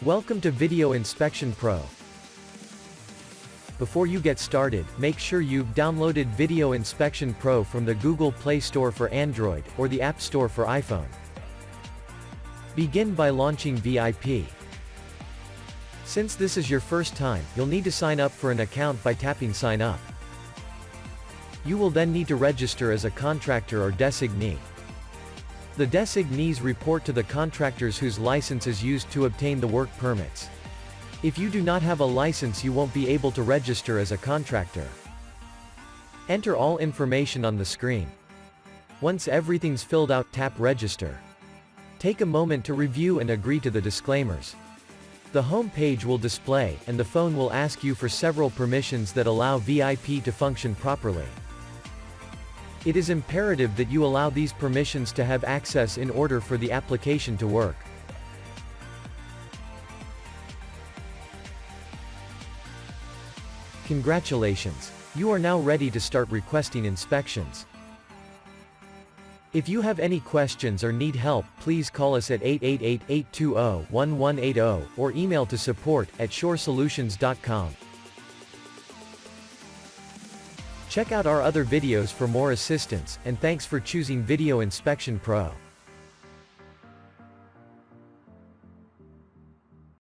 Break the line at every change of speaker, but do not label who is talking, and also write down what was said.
Welcome to Video Inspection Pro. Before you get started, make sure you've downloaded Video Inspection Pro from the Google Play Store for Android, or the App Store for iPhone. Begin by launching VIP. Since this is your first time, you'll need to sign up for an account by tapping Sign Up. You will then need to register as a contractor or designee. The designees report to the contractors whose license is used to obtain the work permits. If you do not have a license, you won't be able to register as a contractor. Enter all information on the screen. Once everything's filled out, tap Register. Take a moment to review and agree to the disclaimers. The home page will display, and the phone will ask you for several permissions that allow VIP to function properly. It is imperative that you allow these permissions to have access in order for the application to work. Congratulations! You are now ready to start requesting inspections. If you have any questions or need help, please call us at 888-820-1180, or email to support@sjursolutions.com. Check out our other videos for more assistance, and thanks for choosing Video Inspection Pro.